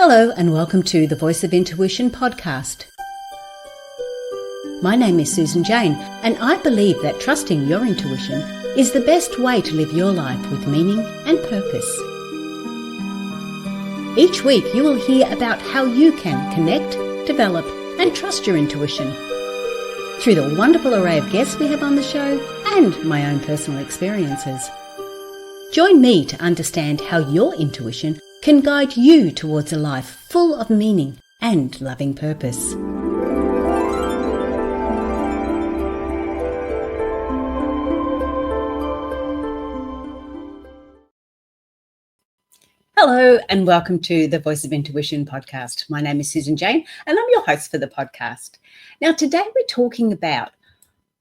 Hello and welcome to the Voice of Intuition podcast. My name is Susan Jane and I believe that trusting your intuition is the best way to live your life with meaning and purpose. Each week you will hear about how you can connect, develop and trust your intuition through the wonderful array of guests we have on the show and my own personal experiences. Join me to understand how your intuition can guide you towards a life full of meaning and loving purpose. Hello and welcome to the Voice of Intuition podcast. My name is Susan Jane and I'm your host for the podcast. Now today we're talking about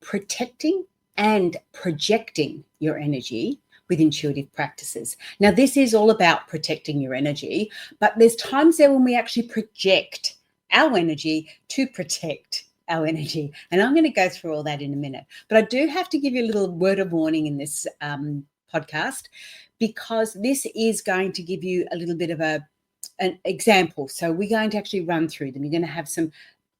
protecting and projecting your energy with intuitive practices. Now, this is all about protecting your energy, but there's times there when we actually project our energy to protect our energy. And I'm going to go through all that in a minute. But I do have to give you a little word of warning in this podcast, because this is going to give you a little bit of an example. So we're going to actually run through them. You're going to have some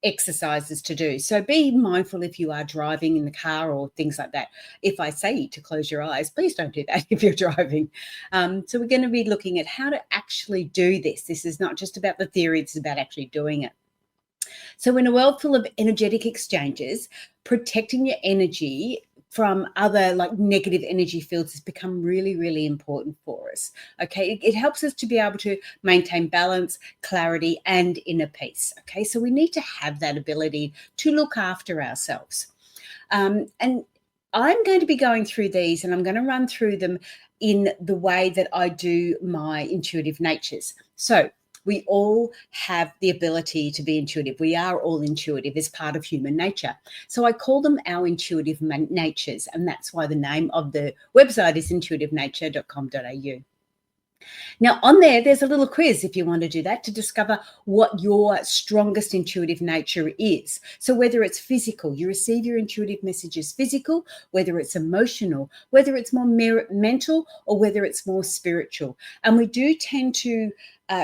exercises to do. So be mindful if you are driving in the car or things like that. If I say to close your eyes, please don't do that if you're driving. So we're going to be looking at how to actually do this. This is not just about the theory, it's about actually doing it. So in a world full of energetic exchanges, protecting your energy from other like negative energy fields has become really, really important for us. Okay, it helps us to be able to maintain balance, clarity, and inner peace. Okay, so we need to have that ability to look after ourselves. And I'm going to be going through these, and I'm going to run through them in the way that I do my intuitive natures. So we all have the ability to be intuitive. We are all intuitive as part of human nature. So I call them our intuitive natures, and that's why the name of the website is intuitivenature.com.au. Now, on there's a little quiz if you want to do that, to discover what your strongest intuitive nature is. So whether it's physical, you receive your intuitive messages physical, whether it's emotional, whether it's more mental, or whether it's more spiritual. And we do tend to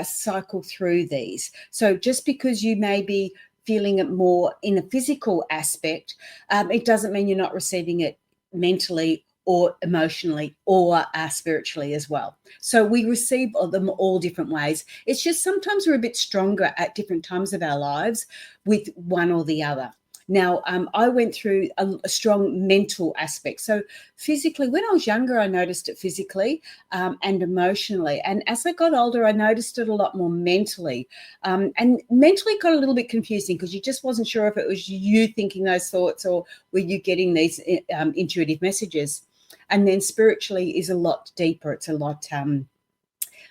cycle through these. So just because you may be feeling it more in a physical aspect, it doesn't mean you're not receiving it mentally or emotionally or spiritually as well. So we receive them all different ways. It's just sometimes we're a bit stronger at different times of our lives with one or the other. Now, I went through a strong mental aspect. So physically, when I was younger, I noticed it physically and emotionally. And as I got older, I noticed it a lot more mentally. And mentally got a little bit confusing because you just wasn't sure if it was you thinking those thoughts or were you getting these intuitive messages. And then spiritually is a lot deeper. It's a lot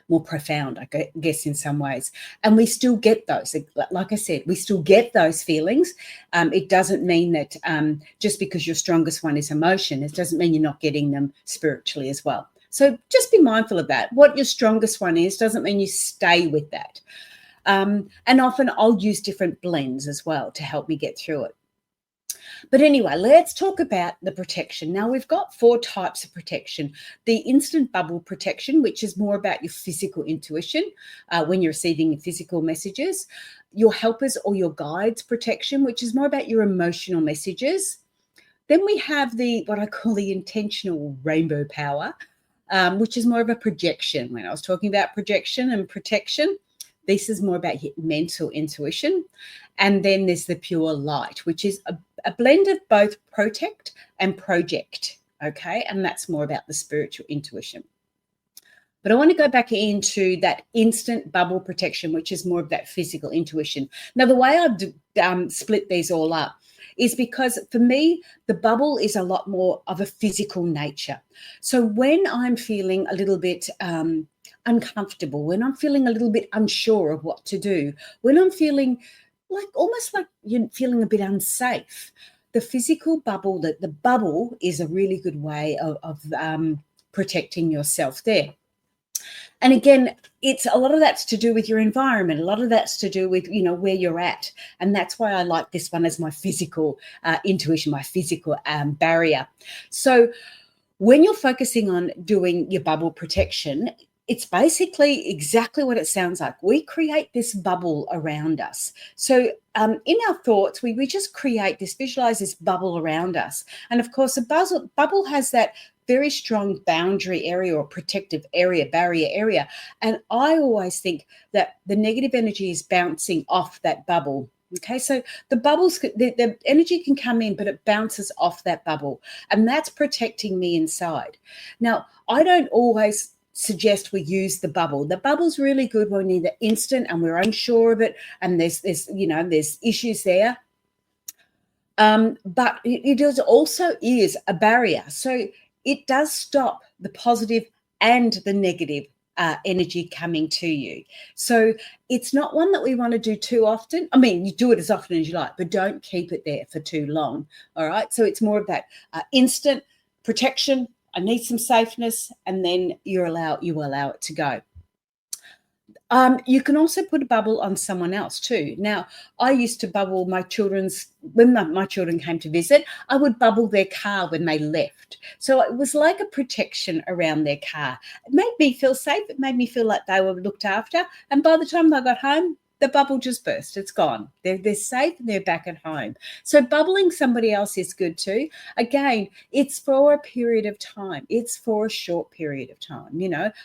more profound, I guess, in some ways. And we still get those. Like I said, we still get those feelings. It doesn't mean that just because your strongest one is emotion, it doesn't mean you're not getting them spiritually as well. So just be mindful of that. What your strongest one is doesn't mean you stay with that. And often I'll use different blends as well to help me get through it. But anyway, let's talk about the protection. Now, we've got 4 types of protection. The instant bubble protection, which is more about your physical intuition when you're receiving physical messages. Your helpers or your guides protection, which is more about your emotional messages. Then we have what I call the intentional rainbow power, which is more of a projection. When I was talking about projection and protection, this is more about mental intuition. And then there's the pure light, which is a blend of both protect and project, okay? And that's more about the spiritual intuition. But I want to go back into that instant bubble protection, which is more of that physical intuition. Now, the way I've split these all up is because for me, the bubble is a lot more of a physical nature. So when I'm feeling a little bit uncomfortable, when I'm feeling a little bit unsure of what to do, when I'm feeling almost like you're feeling a bit unsafe, the physical bubble, the bubble is a really good way of protecting yourself there. And again, it's a lot of that's to do with your environment. A lot of that's to do with, where you're at. And that's why I like this one as my physical intuition, my physical barrier. So when you're focusing on doing your bubble protection, it's basically exactly what it sounds like. We create this bubble around us. So in our thoughts, we just create this, visualize this bubble around us. And of course, a bubble has that very strong boundary area or protective area, barrier area. And I always think that the negative energy is bouncing off that bubble. Okay, so the energy can come in, but it bounces off that bubble. And that's protecting me inside. Now, I don't always suggest we use the bubble. The bubble's really good when we're either instant and we're unsure of it, and there's issues there. But it also is a barrier. So it does stop the positive and the negative energy coming to you. So it's not one that we want to do too often. I mean, you do it as often as you like, but don't keep it there for too long. All right. So it's more of that instant protection. I need some safeness, and then you allow it to go. You can also put a bubble on someone else too. Now, I used to bubble my when my children came to visit, I would bubble their car when they left. So it was like a protection around their car. It made me feel safe. It made me feel like they were looked after. And by the time they got home, the bubble just burst. It's gone. They're safe and they're back at home. So bubbling somebody else is good too. Again, it's for a period of time. It's for a short period of time.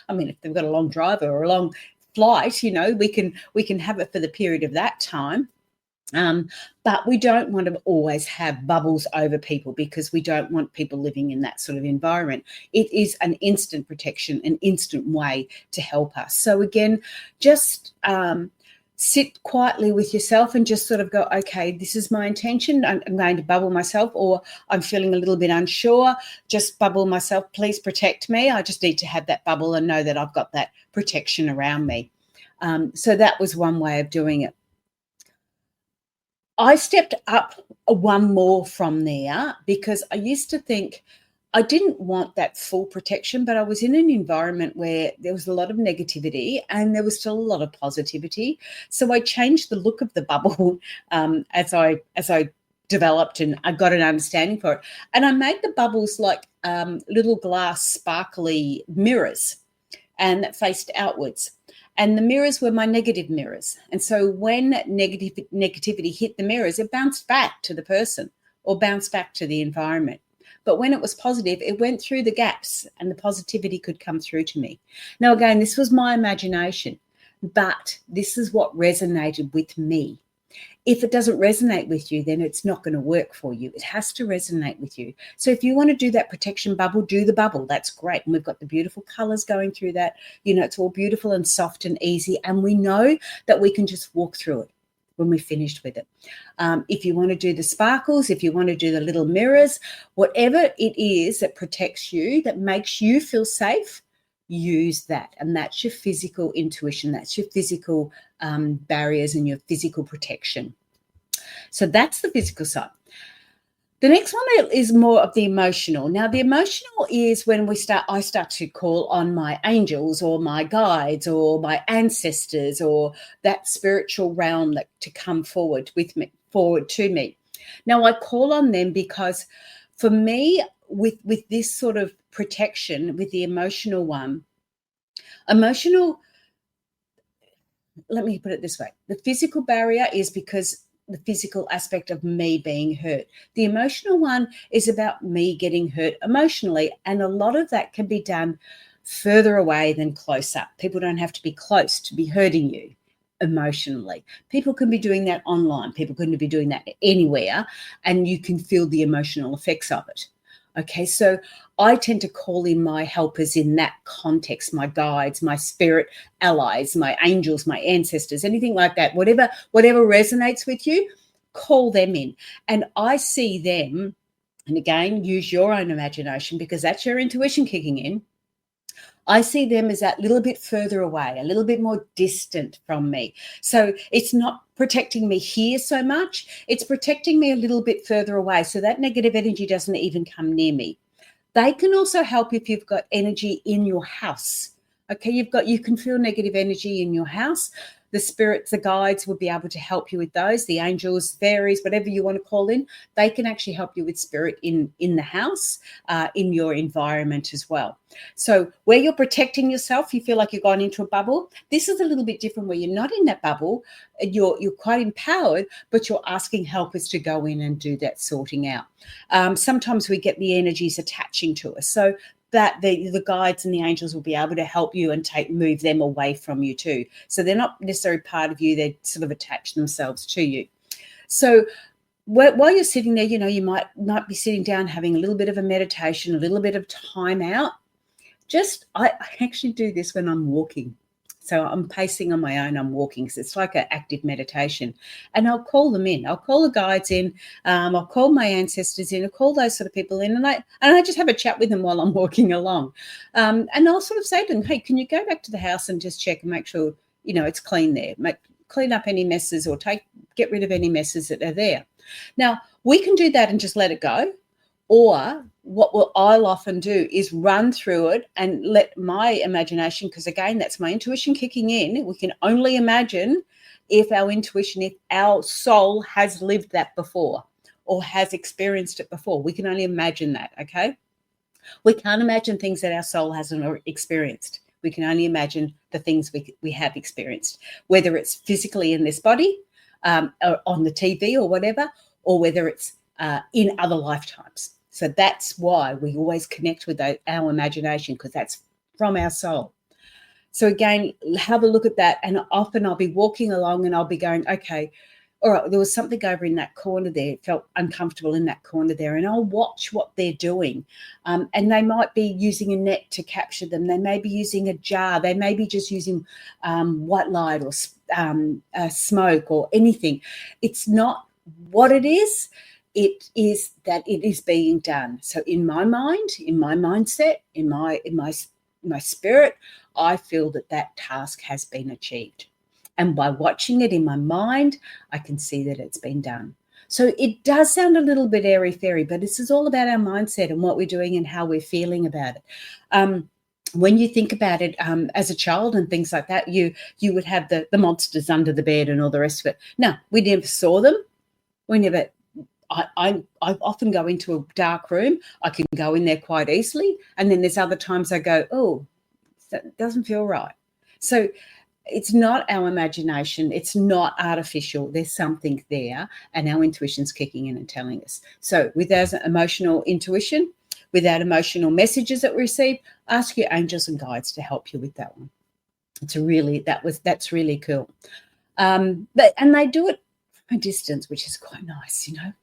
I mean, if they've got a long drive or a long flight, we can have it for the period of that time. But we don't want to always have bubbles over people, because we don't want people living in that sort of environment. It is an instant protection, an instant way to help us. So again, just sit quietly with yourself and just sort of go, okay, this is my intention. I'm going to bubble myself, or I'm feeling a little bit unsure. Just bubble myself. Please protect me. I just need to have that bubble and know that I've got that protection around me. So that was one way of doing it. I stepped up one more from there, because I used to think I didn't want that full protection, but I was in an environment where there was a lot of negativity and there was still a lot of positivity. So I changed the look of the bubble as I developed and I got an understanding for it. And I made the bubbles like little glass sparkly mirrors, and that faced outwards. And the mirrors were my negative mirrors. And so when negativity hit the mirrors, it bounced back to the person or bounced back to the environment. But when it was positive, it went through the gaps and the positivity could come through to me. Now, again, this was my imagination, but this is what resonated with me. If it doesn't resonate with you, then it's not going to work for you. It has to resonate with you. So if you want to do that protection bubble, do the bubble. That's great. And we've got the beautiful colors going through that. It's all beautiful and soft and easy. And we know that we can just walk through it when we're finished with it. If you want to do the sparkles, if you want to do the little mirrors, whatever it is that protects you, that makes you feel safe, use that. And that's your physical intuition. That's your physical barriers and your physical protection. So that's the physical side. The next one is more of the emotional. Now, the emotional is when I start to call on my angels or my guides or my ancestors or that spiritual realm to come forward to me. Now, I call on them because for me, with this sort of protection, with the emotional one, let me put it this way. The physical barrier is because the physical aspect of me being hurt. The emotional one is about me getting hurt emotionally. And a lot of that can be done further away than close up. People don't have to be close to be hurting you emotionally. People can be doing that online. People can be doing that anywhere, and you can feel the emotional effects of it. Okay, so I tend to call in my helpers in that context, my guides, my spirit allies, my angels, my ancestors, anything like that. Whatever resonates with you, call them in. And I see them, and again, use your own imagination because that's your intuition kicking in. I see them as that little bit further away, a little bit more distant from me. So it's not protecting me here so much. It's protecting me a little bit further away. So that negative energy doesn't even come near me. They can also help if you've got energy in your house. Okay, you can feel negative energy in your house. The spirits, the guides will be able to help you with those. The angels, fairies, whatever you want to call in, they can actually help you with spirit in the house, in your environment as well. So where you're protecting yourself, you feel like you've gone into a bubble. This is a little bit different where you're not in that bubble. You're quite empowered, but you're asking helpers to go in and do that sorting out. Sometimes we get the energies attaching to us. So that the guides and the angels will be able to help you and move them away from you too. So they're not necessarily part of you, they sort of attach themselves to you. So while you're sitting there, you might be sitting down having a little bit of a meditation, a little bit of time out. I actually do this when I'm walking. So I'm pacing on my own, I'm walking, because it's like an active meditation. And I'll call them in. I'll call the guides in. I'll call my ancestors in. I'll call those sort of people in. And I just have a chat with them while I'm walking along. And I'll sort of say to them, hey, can you go back to the house and just check and make sure, it's clean there. Clean up any messes or get rid of any messes that are there. Now, we can do that and just let it go. Or what I'll often do is run through it and let my imagination, because again, that's my intuition kicking in. We can only imagine if our soul has lived that before or has experienced it before. We can only imagine that, okay? We can't imagine things that our soul hasn't experienced. We can only imagine the things we have experienced, whether it's physically in this body, or on the TV or whatever, or whether it's in other lifetimes. So that's why we always connect with our imagination, because that's from our soul. So again, have a look at that. And often I'll be walking along and I'll be going, okay, all right, there was something over in that corner there. It felt uncomfortable in that corner there. And I'll watch what they're doing. And they might be using a net to capture them. They may be using a jar. They may be just using white light or smoke or anything. It's not what it is. It is that it is being done. So in my mind, in my mindset, in my spirit, I feel that task has been achieved. And by watching it in my mind, I can see that it's been done. So it does sound a little bit airy-fairy, but this is all about our mindset and what we're doing and how we're feeling about it. When you think about it, as a child and things like that, you would have the monsters under the bed and all the rest of it. No, we never saw them. We never... I often go into a dark room. I can go in there quite easily. And then there's other times I go, oh, that doesn't feel right. So it's not our imagination. It's not artificial. There's something there, and our intuition's kicking in and telling us. So with our emotional intuition, with our emotional messages that we receive, ask your angels and guides to help you with that one. That's really cool. And they do it from a distance, which is quite nice, you can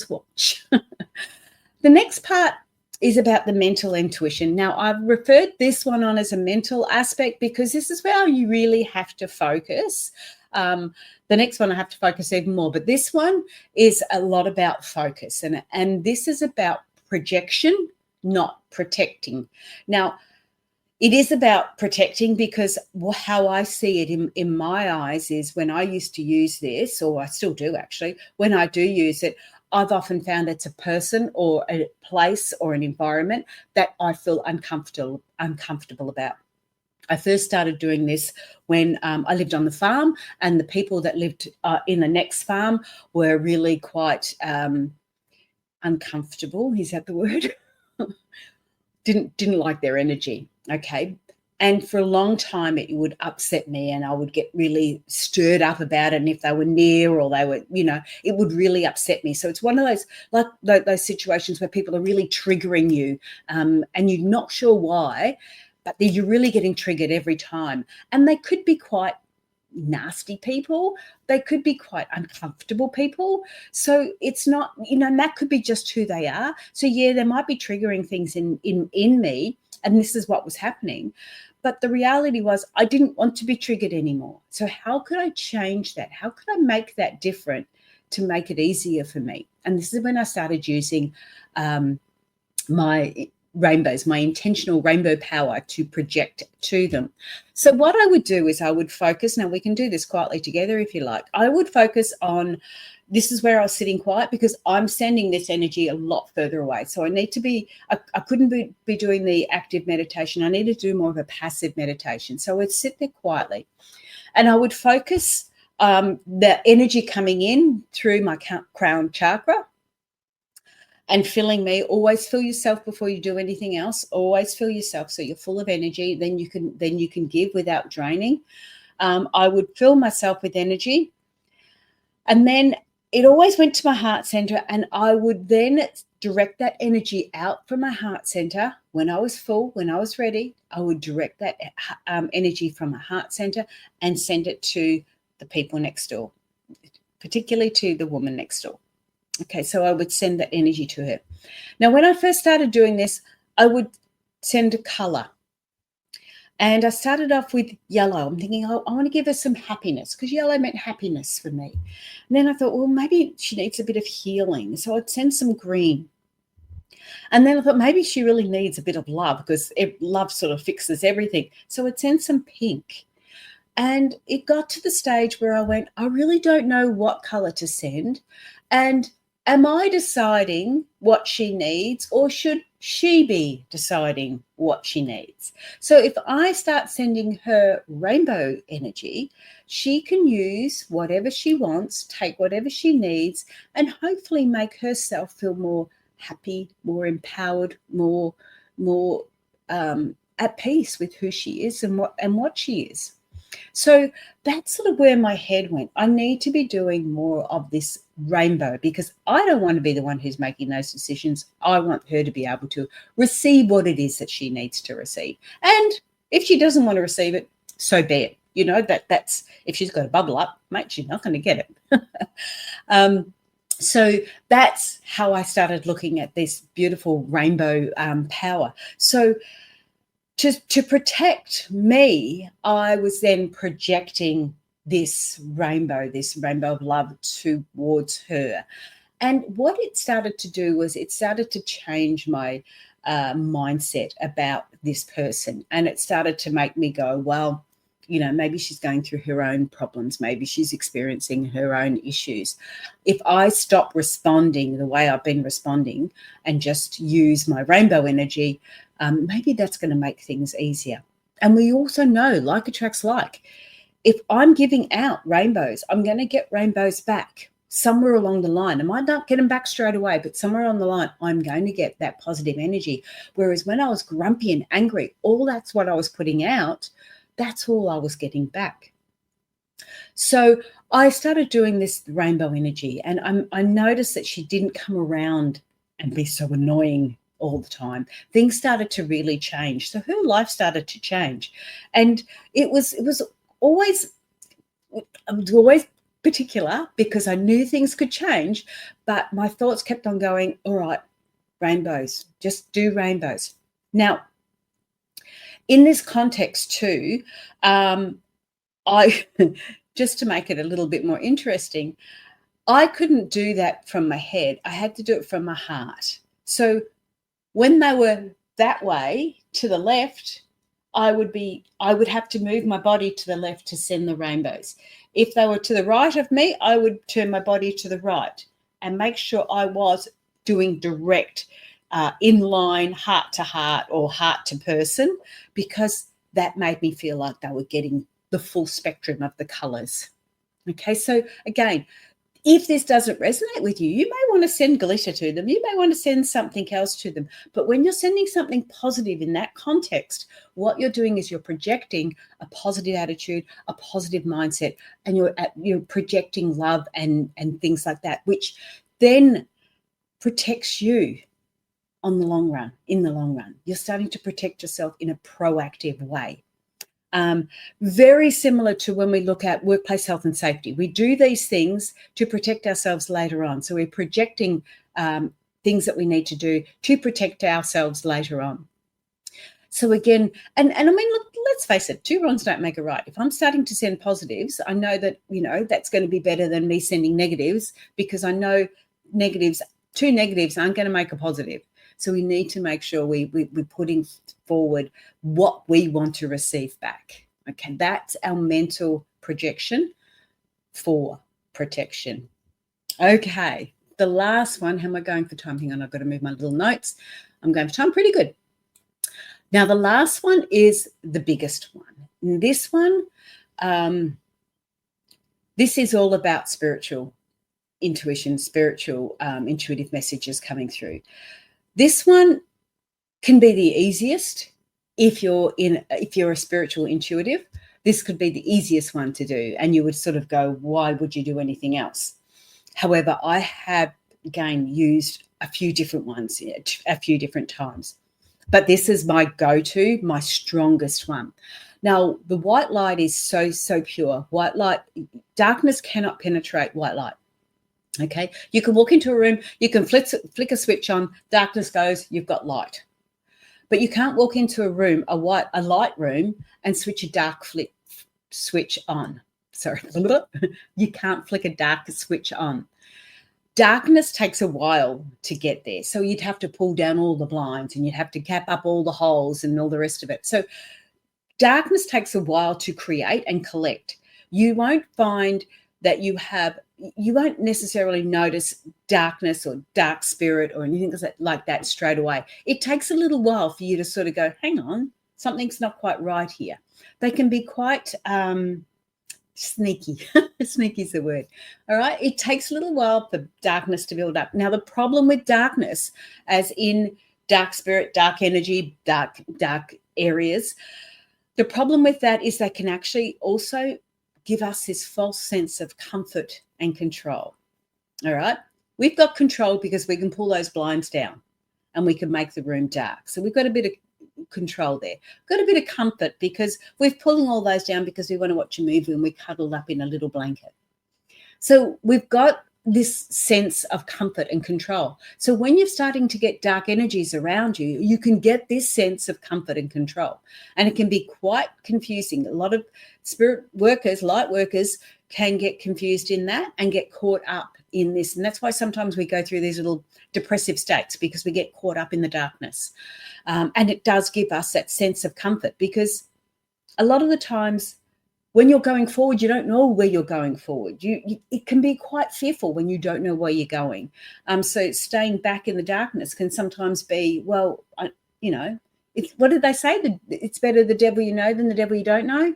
watch. The next part is about the mental intuition. Now, I've referred this one on as a mental aspect because this is where you really have to focus. The next one I have to focus even more, but this one is a lot about focus, and this is about projection, not protecting. Now, it is about protecting because how I see it in my eyes is when I used to use this, or I still do actually, when I do use it, I've often found it's a person or a place or an environment that I feel uncomfortable about. I first started doing this when I lived on the farm, and the people that lived in the next farm were really quite uncomfortable. Is that the word? Didn't like their energy. Okay. And for a long time, it would upset me and I would get really stirred up about it. And if they were near or they were, it would really upset me. So it's one of those, like those situations where people are really triggering you and you're not sure why, but you're really getting triggered every time. And they could be quite nasty people. They could be quite uncomfortable people. So it's not, and that could be just who they are. So yeah, they might be triggering things in me. And this is what was happening. But the reality was I didn't want to be triggered anymore. So how could I change that? How could I make that different to make it easier for me? And this is when I started using my rainbows, my intentional rainbow power to project to them. So what I would do is I would focus. Now we can do this quietly together if you like. I would focus on, this is where I was sitting quiet because I'm sending this energy a lot further away. So I need to be, I couldn't be doing the active meditation. I need to do more of a passive meditation. So I'd sit there quietly And I would focus the energy coming in through my crown chakra and filling me. Always fill yourself before you do anything else. Always fill yourself so you're full of energy. Then you can give without draining. I would fill myself with energy, and then it always went to my heart center, and I would then direct that energy out from my heart center. When I was full, when I was ready, I would direct that energy from my heart center and send it to the people next door, particularly to the woman next door. Okay, so I would send that energy to her. Now, when I first started doing this, I would send a color. And I started off with yellow. I'm thinking, oh, I want to give her some happiness, because yellow meant happiness for me. And then I thought, well, maybe she needs a bit of healing. So I'd send some green. And then I thought maybe she really needs a bit of love, because love sort of fixes everything. So I'd send some pink. And it got to the stage where I went, I really don't know what color to send. And am I deciding what she needs, or should she be deciding what she needs? So if I start sending her rainbow energy, she can use whatever she wants, take whatever she needs, and hopefully make herself feel more happy, more empowered, more at peace with who she is and what she is. So that's sort of where my head went. I need to be doing more of this rainbow, because I don't want to be the one who's making those decisions. I want her to be able to receive what it is that she needs to receive. And if she doesn't want to receive it, so be it. You know, that's if she's got a bubble up, mate, she's not going to get it. So that's how I started looking at this beautiful rainbow power. So to protect me, I was then projecting this rainbow of love towards her. And what it started to do was it started to change my mindset about this person. And it started to make me go, well, you know, maybe she's going through her own problems. Maybe she's experiencing her own issues. If I stop responding the way I've been responding and just use my rainbow energy, maybe that's going to make things easier. And we also know, like attracts like. If I'm giving out rainbows, I'm going to get rainbows back somewhere along the line. I might not get them back straight away, but somewhere on the line, I'm going to get that positive energy. Whereas when I was grumpy and angry, all that's what I was putting out, that's all I was getting back. So I started doing this rainbow energy, and I noticed that she didn't come around and be so annoying all the time. Things started to really change. So her life started to change. And it was always particular, because I knew things could change, but my thoughts kept on going, all right, rainbows, just do rainbows. Now, in this context too, I just to make it a little bit more interesting, I couldn't do that from my head. I had to do it from my heart. So when they were that way to the left, I would have to move my body to the left to send the rainbows. If they were to the right of me, I would turn my body to the right and make sure I was doing direct in line, heart to heart or heart to person, because that made me feel like they were getting the full spectrum of the colors. Okay, so again, if this doesn't resonate with you, you may want to send glitter to them. You may want to send something else to them. But when you're sending something positive in that context, what you're doing is you're projecting a positive attitude, a positive mindset, and you're projecting love and things like that, which then protects you in the long run. You're starting to protect yourself in a proactive way. Very similar to when we look at workplace health and safety. We do these things to protect ourselves later on. So we're projecting things that we need to do to protect ourselves later on. So again, and I mean, look, let's face it, two wrongs don't make a right. If I'm starting to send positives, I know that, that's going to be better than me sending negatives, because I know two negatives aren't going to make a positive. So we need to make sure we're putting forward what we want to receive back. Okay, that's our mental projection for protection. Okay, the last one. How am I going for time? Hang on, I've got to move my little notes. I'm going for time pretty good. Now, the last one is the biggest one. And this one, This is all about spiritual intuition, spiritual intuitive messages coming through. This one can be the easiest if you're a spiritual intuitive. This could be the easiest one to do, and you would sort of go, why would you do anything else? However, I have again used a few different ones at a few different times, but this is my go-to, my strongest one. Now, the white light is so pure. White light, darkness cannot penetrate white light. Okay, you can walk into a room, you can flick a switch on, darkness goes, you've got light. But you can't walk into a room, a light room, and switch a dark switch on. Sorry, you can't flick a dark switch on. Darkness takes a while to get there. So you'd have to pull down all the blinds and you'd have to cap up all the holes and all the rest of it. So darkness takes a while to create and collect. You won't find that you won't necessarily notice darkness or dark spirit or anything like that straight away. It takes a little while for you to sort of go, hang on, something's not quite right here. They can be quite sneaky. Sneaky is the word. All right. It takes a little while for darkness to build up. Now, the problem with darkness, as in dark spirit, dark energy, dark areas, the problem with that is they can actually also give us this false sense of comfort and control. All right. We've got control because we can pull those blinds down and we can make the room dark. So we've got a bit of control there. We've got a bit of comfort because we're pulling all those down because we want to watch a movie and we cuddled up in a little blanket. So we've got this sense of comfort and control. So when you're starting to get dark energies around you, you can get this sense of comfort and control. And it can be quite confusing. A lot of spirit workers, light workers, can get confused in that and get caught up in this. And that's why sometimes we go through these little depressive states, because we get caught up in the darkness. And it does give us that sense of comfort, because a lot of the times when you're going forward, you don't know where you're going forward. It can be quite fearful when you don't know where you're going. So staying back in the darkness can sometimes be, well, what did they say? It's better the devil you know than the devil you don't know.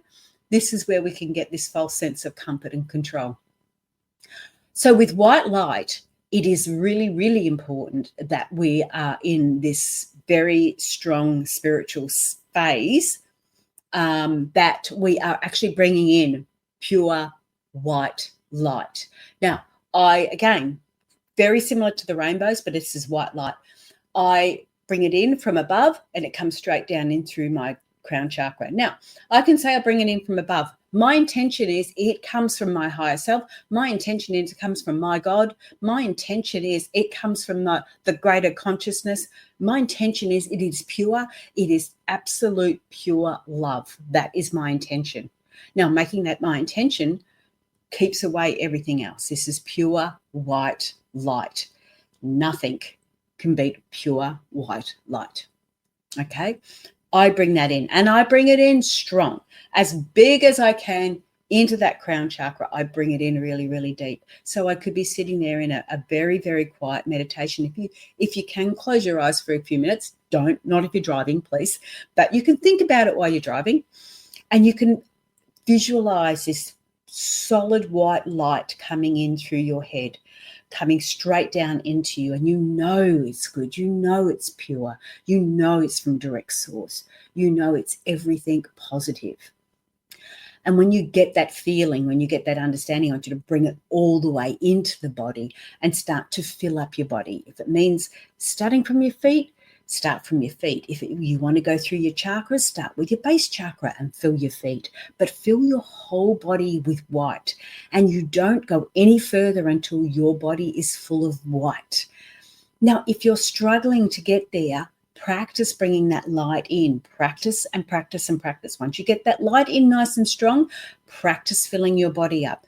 This is where we can get this false sense of comfort and control. So with white light, it is really, really important that we are in this very strong spiritual phase, that we are actually bringing in pure white light. Now, again, very similar to the rainbows, but this is white light. I bring it in from above and it comes straight down in through my crown chakra. Now, I can say I bring it in from above. My intention is it comes from my higher self. My intention is it comes from my God. My intention is it comes from the greater consciousness. My intention is it is pure. It is absolute pure love. That is my intention. Now, making that my intention keeps away everything else. This is pure white light. Nothing can beat pure white light. Okay? I bring that in, and I bring it in strong, as big as I can into that crown chakra. I bring it in really, really deep. So I could be sitting there in a very, very quiet meditation. If you can close your eyes for a few minutes, not if you're driving, please, but you can think about it while you're driving, and you can visualize this solid white light coming in through your head, coming straight down into you, and you know it's good, you know it's pure, you know it's from direct source, you know it's everything positive. And when you get that feeling, when you get that understanding, I want you to bring it all the way into the body and start to fill up your body. If it means starting from your feet, start from your feet. If you want to go through your chakras, start with your base chakra and fill your feet, but fill your whole body with white. And you don't go any further until your body is full of white. Now, if you're struggling to get there, practice bringing that light in. Practice and practice and practice. Once you get that light in nice and strong, practice filling your body up.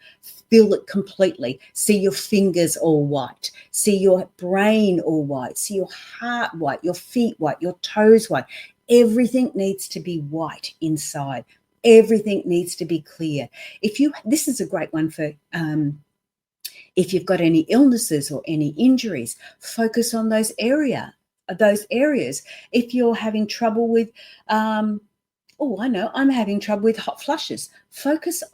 Fill it completely. See your fingers all white. See your brain all white. See your heart white, your feet white, your toes white. Everything needs to be white inside. Everything needs to be clear. This is a great one for if you've got any illnesses or any injuries, focus on those areas. If you're having trouble with Oh, I know, I'm having trouble with hot flushes.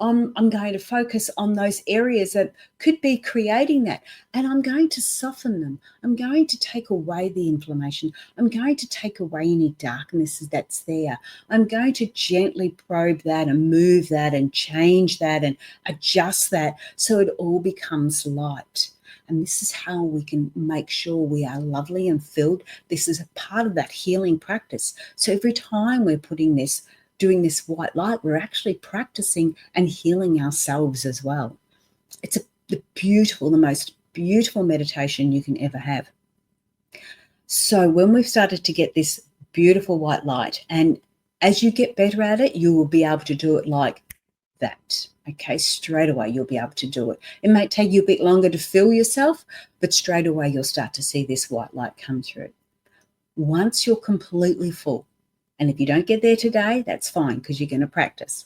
I'm going to focus on those areas that could be creating that. And I'm going to soften them. I'm going to take away the inflammation. I'm going to take away any darkness that's there. I'm going to gently probe that and move that and change that and adjust that so it all becomes light. And this is how we can make sure we are lovely and filled. This is a part of that healing practice. So every time we're doing this white light, we're actually practicing and healing ourselves as well. It's the most beautiful meditation you can ever have. So when we've started to get this beautiful white light, and as you get better at it, you will be able to do it like that. Okay, straight away you'll be able to do it. It might take you a bit longer to feel yourself, but straight away you'll start to see this white light come through. Once you're completely full, and if you don't get there today, that's fine because you're going to practice.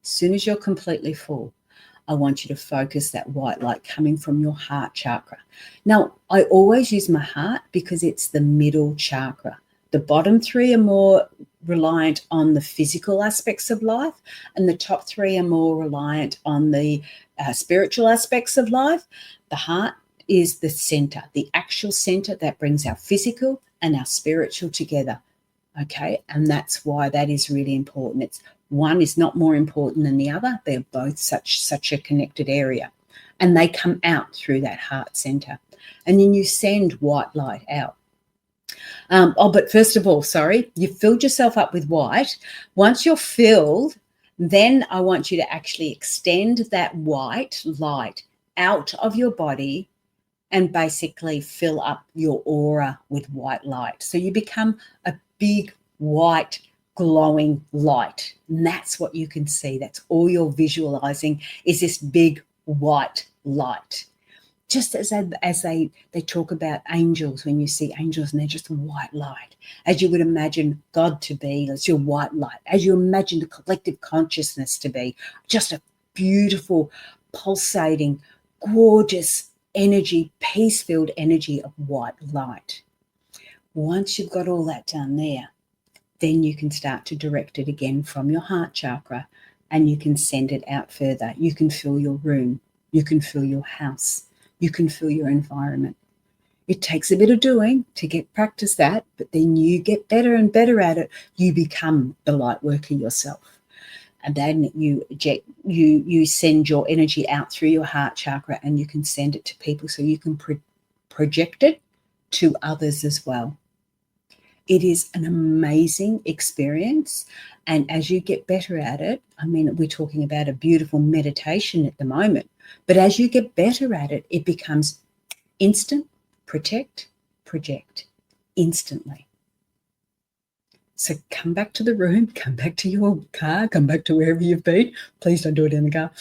As soon as you're completely full, I want you to focus that white light coming from your heart chakra. Now, I always use my heart because it's the middle chakra. The bottom three are more reliant on the physical aspects of life, and the top three are more reliant on the spiritual aspects of life. The heart is the center, the actual center that brings our physical and our spiritual together. Okay, and that's why that is really important. One is not more important than the other. They're both such a connected area, and they come out through that heart center. And then you send white light out. But first of all, you filled yourself up with white. Once you're filled, then I want you to actually extend that white light out of your body and basically fill up your aura with white light. So you become a big white glowing light. And that's what you can see. That's all you're visualizing is this big white light. Just as they talk about angels, when you see angels and they're just white light, as you would imagine God to be, that's your white light, as you imagine the collective consciousness to be, just a beautiful, pulsating, gorgeous energy, peace-filled energy of white light. Once you've got all that done there, then you can start to direct it again from your heart chakra and you can send it out further. You can fill your room. You can fill your house. You can fill your environment. It takes a bit of doing to practice that, but then you get better and better at it. You become the light worker yourself. And then you send your energy out through your heart chakra and you can send it to people so you can project it to others as well. It is an amazing experience. And as you get better at it, I mean, we're talking about a beautiful meditation at the moment, but as you get better at it, it becomes instant, protect, project, instantly. So come back to the room, come back to your car, come back to wherever you've been. Please don't do it in the car.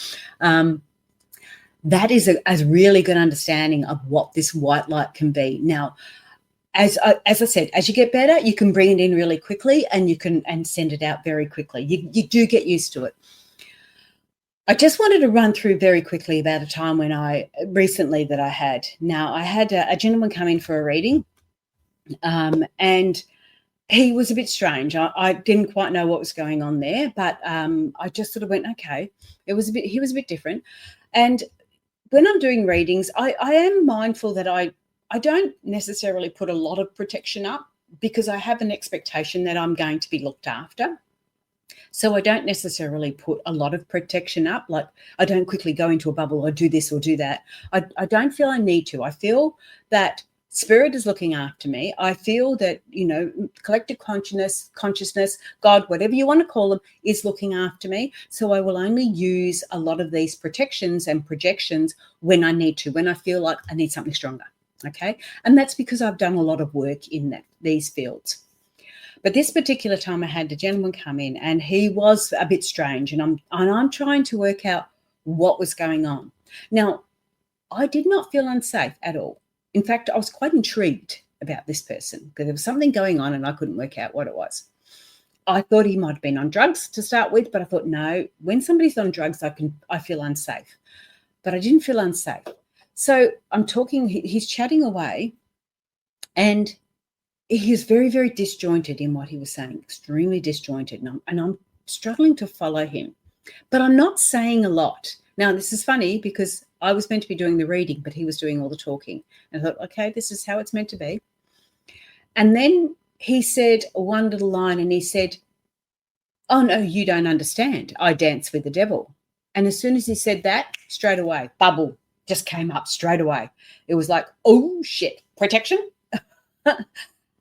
That is a really good understanding of what this white light can be. Now, as I said, as you get better, you can bring it in really quickly and you can send it out very quickly. You do get used to it. I just wanted to run through very quickly about a time when I had. Now, I had a gentleman come in for a reading, and he was a bit strange. I didn't quite know what was going on there, but I just sort of went, okay. He was a bit different. And when I'm doing readings, I am mindful that I don't necessarily put a lot of protection up because I have an expectation that I'm going to be looked after. So I don't necessarily put a lot of protection up. Like I don't quickly go into a bubble or do this or do that. I don't feel I need to. I feel that Spirit is looking after me. I feel that, collective consciousness, God, whatever you want to call them, is looking after me. So I will only use a lot of these protections and projections when I need to, when I feel like I need something stronger. Okay. And that's because I've done a lot of work in these fields. But this particular time I had a gentleman come in and he was a bit strange and I'm trying to work out what was going on. Now, I did not feel unsafe at all. In fact, I was quite intrigued about this person because there was something going on and I couldn't work out what it was. I thought he might have been on drugs to start with, but I thought, no, when somebody's on drugs, I feel unsafe. But I didn't feel unsafe. So I'm talking, he's chatting away and he was very, very disjointed in what he was saying, extremely disjointed. And I'm struggling to follow him. But I'm not saying a lot. Now, this is funny because I was meant to be doing the reading, but he was doing all the talking. And I thought, okay, this is how it's meant to be. And then he said one little line, and he said, "Oh, no, you don't understand. I dance with the devil." And as soon as he said that, straight away, bubble just came up straight away. It was like, oh, shit, protection.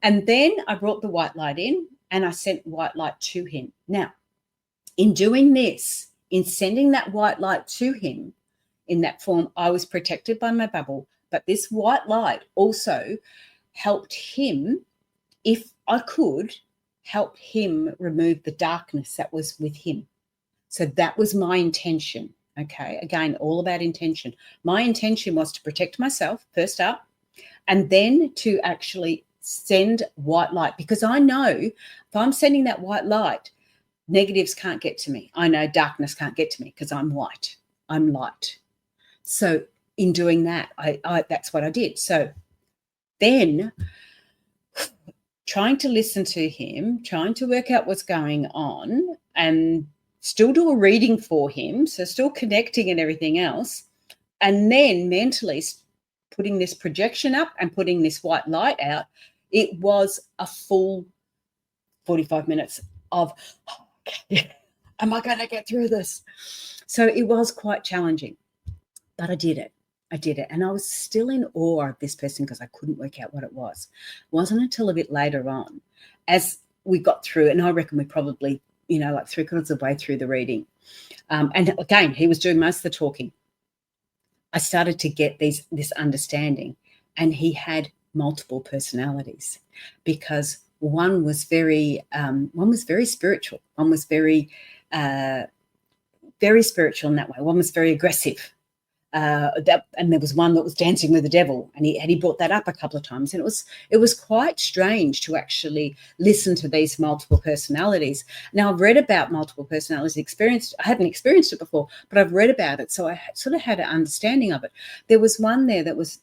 And then I brought the white light in and I sent white light to him. Now, in doing this, in sending that white light to him in that form, I was protected by my bubble. But this white light also helped him, if I could, help him remove the darkness that was with him. So that was my intention. Okay. Again, all about intention. My intention was to protect myself first up, and then to actually send white light, because I know if I'm sending that white light, negatives can't get to me. I know darkness can't get to me because I'm white. I'm light. So in doing that, I that's what I did. So then trying to listen to him, trying to work out what's going on, and still do a reading for him, so still connecting and everything else, and then mentally putting this projection up and putting this white light out, it was a full 45 minutes of, okay, am I going to get through this? So it was quite challenging, but I did it. I did it. And I was still in awe of this person because I couldn't work out what it was. It wasn't until a bit later on, as we got through, and I reckon we probably, like 3/4 of the way through the reading. And again, he was doing most of the talking. I started to get this understanding, and he had multiple personalities, because one was very spiritual. One was very spiritual in that way. One was very aggressive. And there was one that was dancing with the devil, and he brought that up a couple of times, and it was quite strange to actually listen to these multiple personalities. Now, I've read about multiple personalities, I hadn't experienced it before, but I've read about it, so I sort of had an understanding of it. There was one there that was,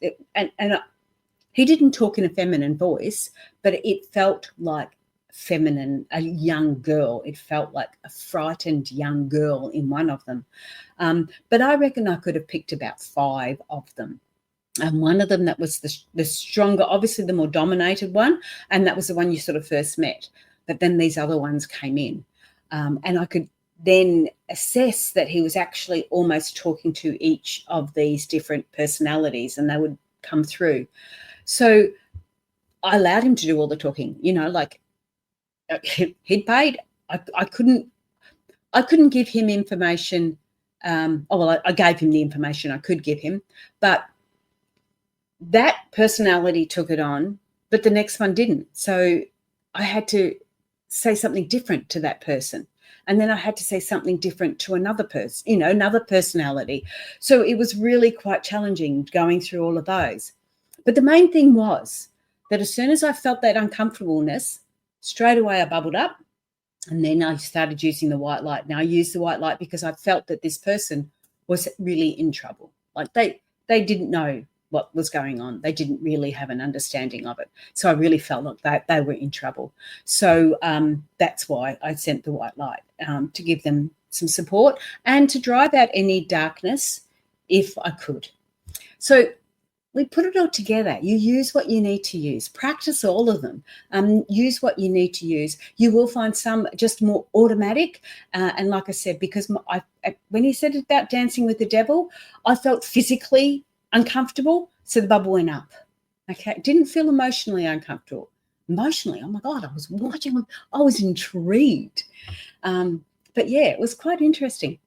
he didn't talk in a feminine voice, but it felt like feminine, a young girl. It felt like a frightened young girl in one of them. But I reckon I could have picked about 5 of them. And one of them that was the stronger, obviously the more dominated one, and that was the one you sort of first met. But then these other ones came in, and I could then assess that he was actually almost talking to each of these different personalities, and they would come through. So I allowed him to do all the talking, like he'd paid. I couldn't give him information. I gave him the information I could give him, but that personality took it on, but the next one didn't. So I had to say something different to that person. And then I had to say something different to another person, another personality. So it was really quite challenging going through all of those. But the main thing was that as soon as I felt that uncomfortableness, straight away I bubbled up, and then I started using the white light. Now I used the white light because I felt that this person was really in trouble. Like they didn't know what was going on. They didn't really have an understanding of it. So I really felt like they were in trouble. So that's why I sent the white light, to give them some support and to drive out any darkness if I could. So we put it all together. You use what you need to use. Practice all of them. Use what you need to use. You will find some just more automatic. And like I said, because when he said about dancing with the devil, I felt physically uncomfortable, so the bubble went up. Okay, didn't feel emotionally uncomfortable. Emotionally, oh my God, I was watching. I was intrigued. But yeah, it was quite interesting.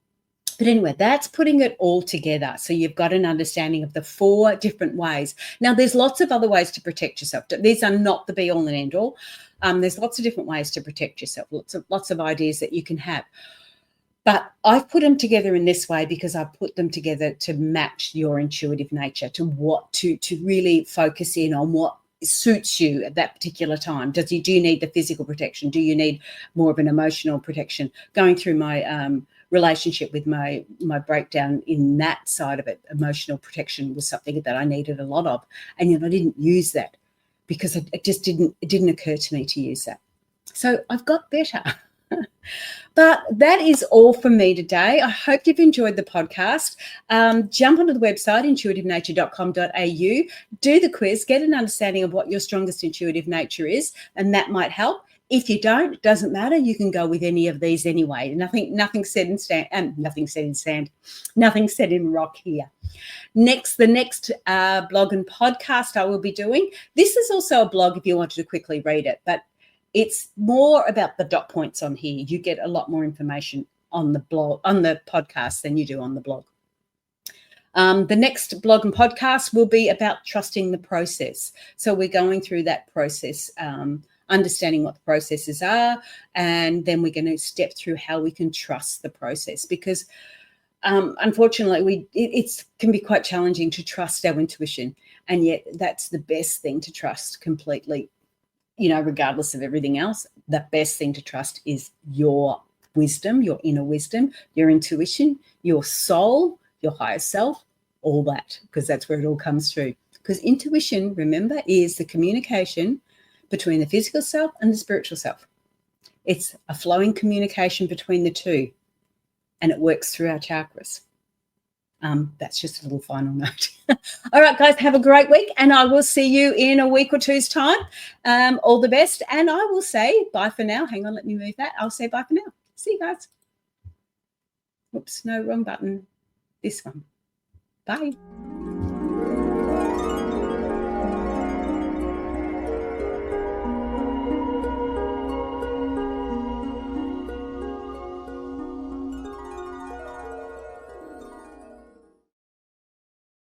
But anyway, that's putting it all together. So you've got an understanding of the 4 different ways. Now, there's lots of other ways to protect yourself. These are not the be all and end all. There's lots of different ways to protect yourself, lots of ideas that you can have. But I've put them together in this way because I've put them together to match your intuitive nature, to really focus in on what suits you at that particular time. Do you need the physical protection? Do you need more of an emotional protection? Going through my relationship with my breakdown in that side of it, emotional protection was something that I needed a lot of, and I didn't use that. because it didn't occur to me to use that. So I've got better. But that is all from me today. I hope you've enjoyed the podcast. Jump onto the website, intuitivenature.com.au, do the quiz, get an understanding of what your strongest intuitive nature is, and that might help. If you don't, it doesn't matter. You can go with any of these anyway. Nothing said in sand, nothing said in rock here. The next blog and podcast I will be doing. This is also a blog if you wanted to quickly read it, but it's more about the dot points on here. You get a lot more information on the blog, on the podcast, than you do on the blog. The next blog and podcast will be about trusting the process. So we're going through that process, understanding what the processes are, and then we're going to step through how we can trust the process, because unfortunately it can be quite challenging to trust our intuition, and yet that's the best thing to trust completely. Regardless of everything else, the best thing to trust is your wisdom, your inner wisdom, your intuition, your soul, your higher self, all that, because that's where it all comes through. Because intuition, remember, is the communication between the physical self and the spiritual self. It's a flowing communication between the two, and it works through our chakras. That's just a little final note. All right, guys, have a great week, and I will see you in a week or two's time. All the best, and I will say bye for now. Hang on, let me move that. I'll say bye for now. See you guys. Oops, no, wrong button. This one. Bye.